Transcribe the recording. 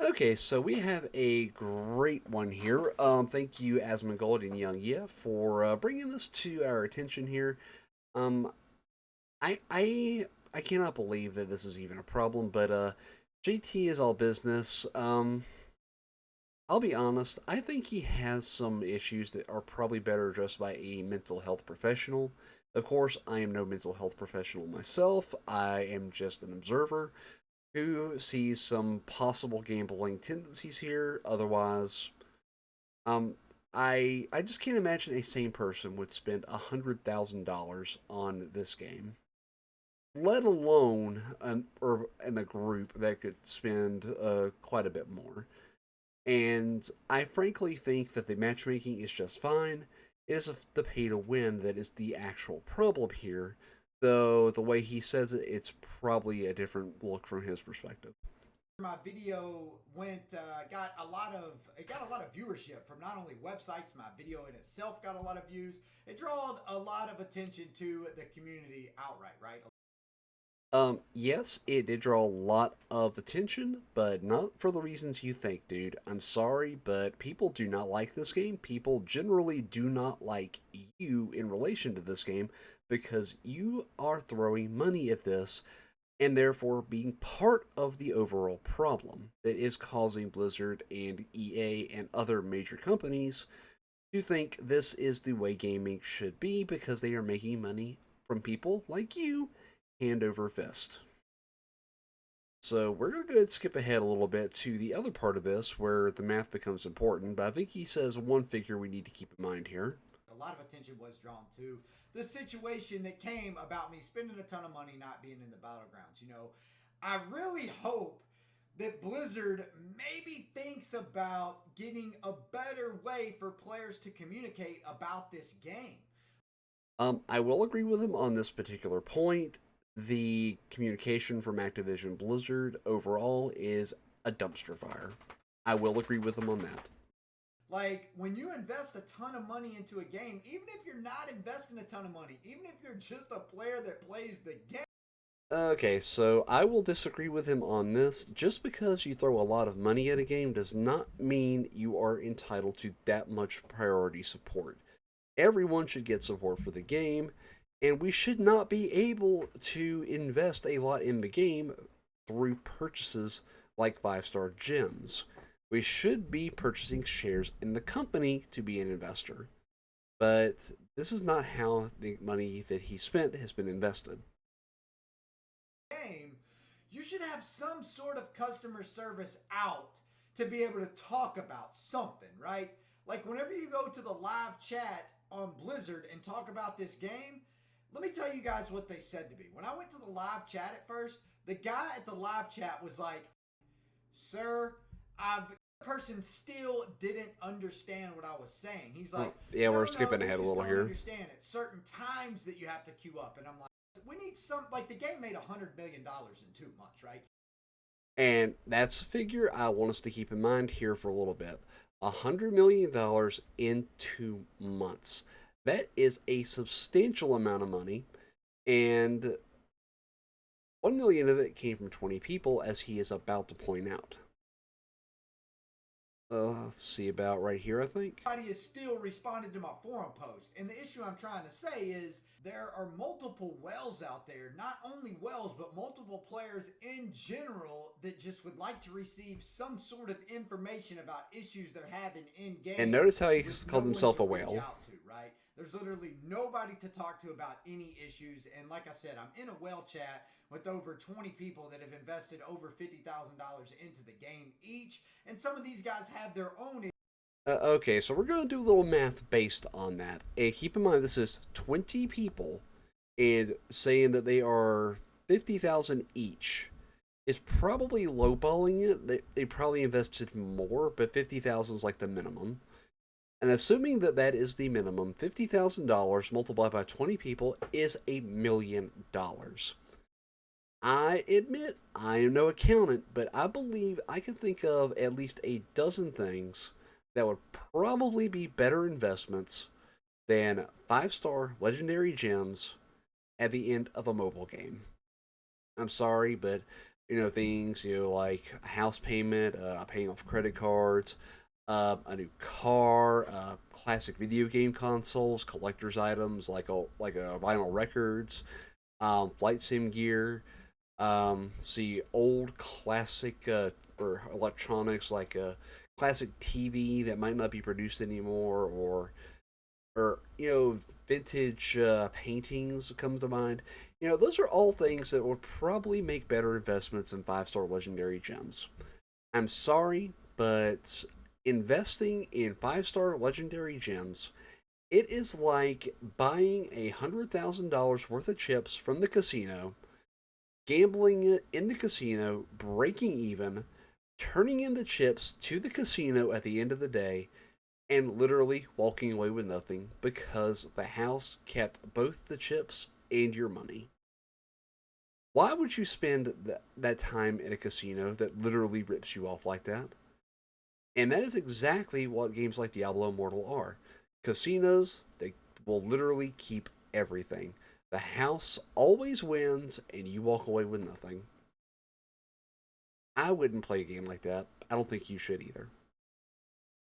Okay, so we have a great one here. Thank you, Asmongold and Young Ye, for bringing this to our attention here. Um, I cannot believe that this is even a problem, but JT is all business. I'll be honest. I think he has some issues that are probably better addressed by a mental health professional. Of course, I am no mental health professional myself. I am just an observer who sees some possible gambling tendencies here. Otherwise, um, I just can't imagine a sane person would spend $100,000 on this game, let alone or in a group that could spend quite a bit more. And I frankly think that the matchmaking is just fine. It is the pay to win that is the actual problem here. Though the way he says it, it's probably a different look from his perspective. My video went got a lot of viewership from not only websites. My video in itself got a lot of views. It drawed a lot of attention to the community outright, right? Yes, it did draw a lot of attention, but not for the reasons you think, dude. I'm sorry, but people do not like this game. People generally do not like you in relation to this game because you are throwing money at this and therefore being part of the overall problem that is causing Blizzard and EA and other major companies to think this is the way gaming should be because they are making money from people like you hand over fist. So we're going to go ahead and skip ahead a little bit to the other part of this where the math becomes important, but I think he says one figure we need to keep in mind here. A lot of attention was drawn to the situation that came about me spending a ton of money not being in the battlegrounds. I really hope that Blizzard maybe thinks about getting a better way for players to communicate about this game. I will agree with him on this particular point. The communication from Activision Blizzard overall is a dumpster fire. I will agree with him on that. Like, when you invest a ton of money into a game, even if you're not investing a ton of money, even if you're just a player that plays the game. Okay, so I will disagree with him on this. Just because you throw a lot of money at a game does not mean you are entitled to that much priority support. Everyone should get support for the game, and we should not be able to invest a lot in the game through purchases like 5-star gems. We should be purchasing shares in the company to be an investor. But this is not how the money that he spent has been invested. Game, you should have some sort of customer service out to be able to talk about something, right? Like, whenever you go to the live chat on Blizzard and talk about this game, let me tell you guys what they said to me. When I went to the live chat at first, the guy at the live chat was like, "Sir, I've." The person still didn't understand what I was saying. He's Oh, like, yeah, "No, we're no, skipping you ahead a just little don't here. understand. At certain times that you have to queue up." And I'm like, we need some, like, the game made $100 million in 2 months, right? And that's a figure I want us to keep in mind here for a little bit. $100 million in 2 months. That is a substantial amount of money, and 1 million of it came from 20 people, as he is about to point out. Let's see about right here, I think. Everybody has still responded to my forum post. And the issue I'm trying to say is there are multiple whales out there, not only whales, but multiple players in general that just would like to receive some sort of information about issues they're having in And game notice how he with no called one himself to a reach whale. out to, right? There's literally nobody to talk to about any issues. And like I said, I'm in a whale chat with over 20 people that have invested over $50,000 into the game each. And some of these guys have their own. Okay, so we're going to do a little math based on that. And keep in mind, this is 20 people, and saying that they are 50,000 each is probably lowballing it. They probably invested more, but 50,000 is like the minimum. And assuming that that is the minimum, $50,000 multiplied by 20 people is $1 million. I admit I am no accountant, but I believe I can think of at least a dozen things that would probably be better investments than 5-star legendary gems at the end of a mobile game. I'm sorry, but things, like a house payment, paying off credit cards, a new car, classic video game consoles, collector's items like vinyl records, flight sim gear. See old classic or electronics like a classic TV that might not be produced anymore, or vintage paintings come to mind. Those are all things that would probably make better investments in 5-star legendary gems. I'm sorry, but investing in 5-star legendary gems, it is like buying $100,000 worth of chips from the casino, gambling it in the casino, breaking even, turning in the chips to the casino at the end of the day, and literally walking away with nothing because the house kept both the chips and your money. Why would you spend that time in a casino that literally rips you off like that? And that is exactly what games like Diablo Immortal are. Casinos, they will literally keep everything. The house always wins, and you walk away with nothing. I wouldn't play a game like that. I don't think you should either.